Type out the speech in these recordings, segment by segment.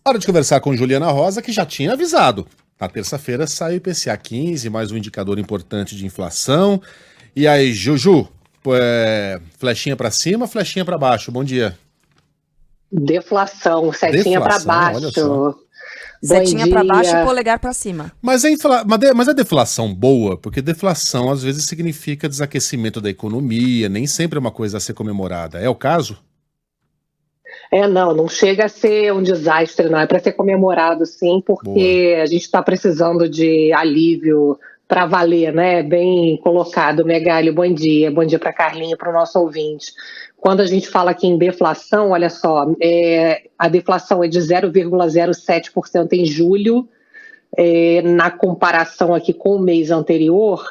Hora de conversar com Juliana Rosa, que já tinha avisado. Na terça-feira sai o IPCA 15, mais um indicador importante de inflação. E aí, Juju, flechinha para cima, flechinha para baixo. Bom dia. Deflação, setinha para baixo. Olha só. Setinha para baixo e polegar para cima. Mas é deflação boa? Porque deflação às vezes significa desaquecimento da economia, nem sempre é uma coisa a ser comemorada. É o caso? Não chega a ser um desastre, não. É para ser comemorado, sim, porque a gente está precisando de alívio para valer, né? Bem colocado, Megali. Bom dia para Carlinha e para o nosso ouvinte. Quando a gente fala aqui em deflação, olha só, a deflação é de 0,07% em julho, na comparação aqui com o mês anterior.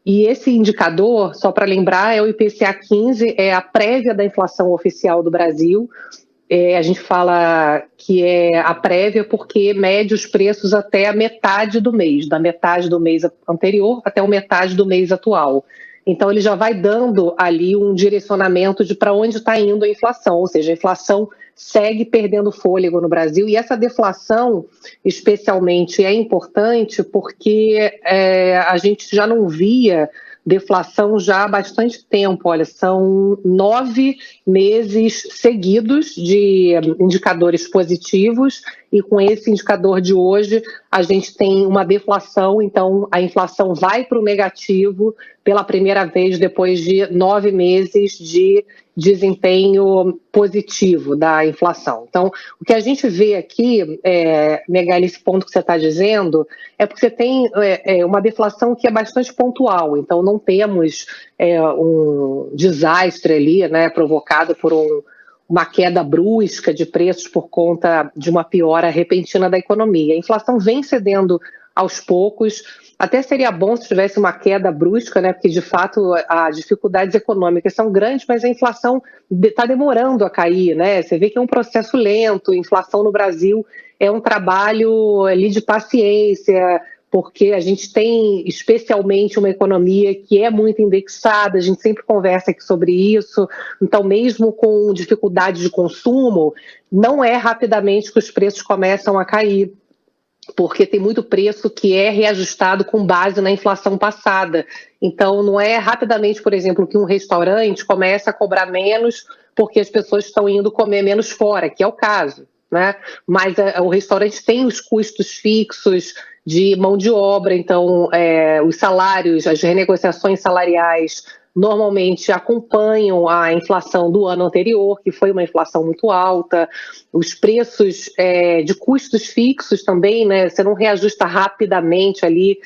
E esse indicador, só para lembrar, é o IPCA 15, é a prévia da inflação oficial do Brasil. A gente fala que é a prévia porque mede os preços até a metade do mês, da metade do mês anterior até a metade do mês atual. Então, ele já vai dando ali um direcionamento de para onde está indo a inflação, ou seja, a inflação segue perdendo fôlego no Brasil, e essa deflação, especialmente, é importante porque a gente já não via deflação já há bastante tempo. Olha, são 9 meses seguidos de indicadores positivos, e com esse indicador de hoje a gente tem uma deflação. Então a inflação vai para o negativo pela primeira vez depois de 9 meses de desempenho positivo da inflação. Então, o que a gente vê aqui, Megali, esse ponto que você está dizendo, é porque você tem uma deflação que é bastante pontual. Então, não temos um desastre ali, né, provocado por uma queda brusca de preços por conta de uma piora repentina da economia. A inflação vem cedendo aos poucos. Até seria bom se tivesse uma queda brusca, né? Porque, de fato, as dificuldades econômicas são grandes, mas a inflação está demorando a cair, né? Você vê que é um processo lento. Inflação no Brasil é um trabalho ali de paciência, porque a gente tem especialmente uma economia que é muito indexada, a gente sempre conversa aqui sobre isso. Então, mesmo com dificuldade de consumo, não é rapidamente que os preços começam a cair, porque tem muito preço que é reajustado com base na inflação passada. Então, não é rapidamente, por exemplo, que um restaurante começa a cobrar menos porque as pessoas estão indo comer menos fora, que é o caso, né? Mas o restaurante tem os custos fixos de mão de obra, então os salários, as renegociações salariais normalmente acompanham a inflação do ano anterior, que foi uma inflação muito alta. Os preços de custos fixos também, né? Você não reajusta rapidamente ali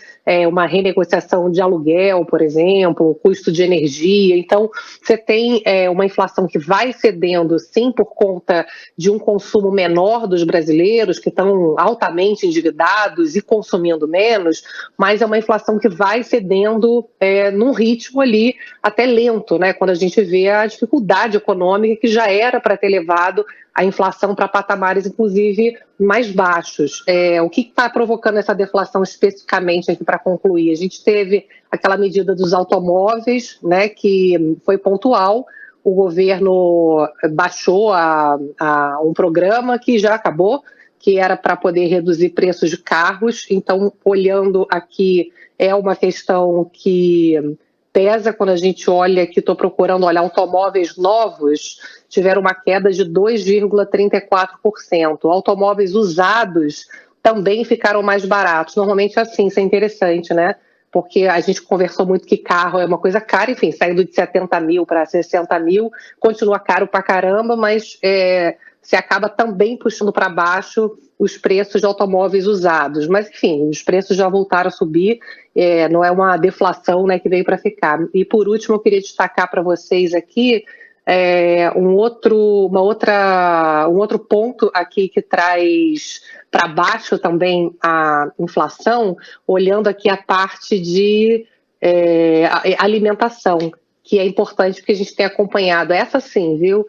uma renegociação de aluguel, por exemplo, custo de energia. Então, você tem uma inflação que vai cedendo, sim, por conta de um consumo menor dos brasileiros, que estão altamente endividados e consumindo menos, mas é uma inflação que vai cedendo num ritmo ali até lento, né? Quando a gente vê a dificuldade econômica que já era para ter levado a inflação para patamares, inclusive, mais baixos. O que está provocando essa deflação especificamente aqui para concluir? A gente teve aquela medida dos automóveis, né, que foi pontual. O governo baixou um programa que já acabou, que era para poder reduzir preços de carros. Então, olhando aqui, é uma questão que pesa quando a gente olha, que estou procurando olhar, automóveis novos tiveram uma queda de 2,34%. Automóveis usados também ficaram mais baratos. Normalmente é assim, isso é interessante, né? Porque a gente conversou muito que carro é uma coisa cara, enfim, saindo de 70 mil para 60 mil, continua caro pra caramba, mas você acaba também puxando para baixo os preços de automóveis usados. Mas, enfim, os preços já voltaram a subir, não é uma deflação, né, que veio para ficar. E, por último, eu queria destacar para vocês aqui um outro ponto aqui que traz para baixo também a inflação, olhando aqui a parte de alimentação, que é importante porque a gente tem acompanhado. Essa sim, viu?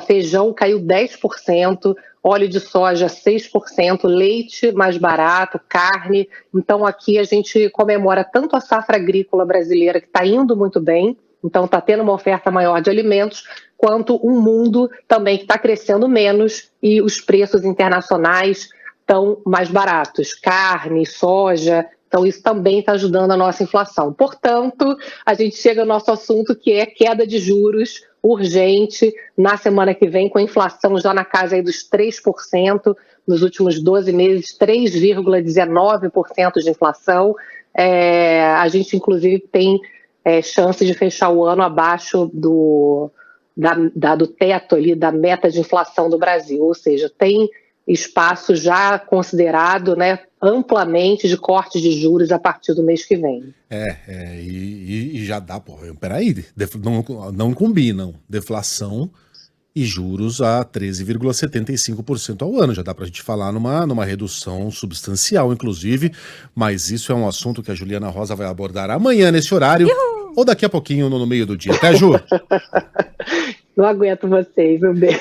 Feijão caiu 10%, óleo de soja 6%, leite mais barato, carne. Então aqui a gente comemora tanto a safra agrícola brasileira, que está indo muito bem, então está tendo uma oferta maior de alimentos, quanto um mundo também que está crescendo menos, e os preços internacionais estão mais baratos, carne, soja. Então, isso também está ajudando a nossa inflação. Portanto, a gente chega ao nosso assunto, que é queda de juros urgente na semana que vem, com a inflação já na casa aí dos 3%, nos últimos 12 meses, 3,19% de inflação. A gente, inclusive, tem chance de fechar o ano abaixo do teto ali, da meta de inflação do Brasil, ou seja, tem espaço já considerado, né, amplamente de corte de juros a partir do mês que vem. E já dá, peraí, não combinam deflação e juros a 13,75% ao ano. Já dá para a gente falar numa redução substancial, inclusive, mas isso é um assunto que a Juliana Rosa vai abordar amanhã nesse horário, ou daqui a pouquinho no meio do dia. Até, Ju! Não aguento vocês, um beijo.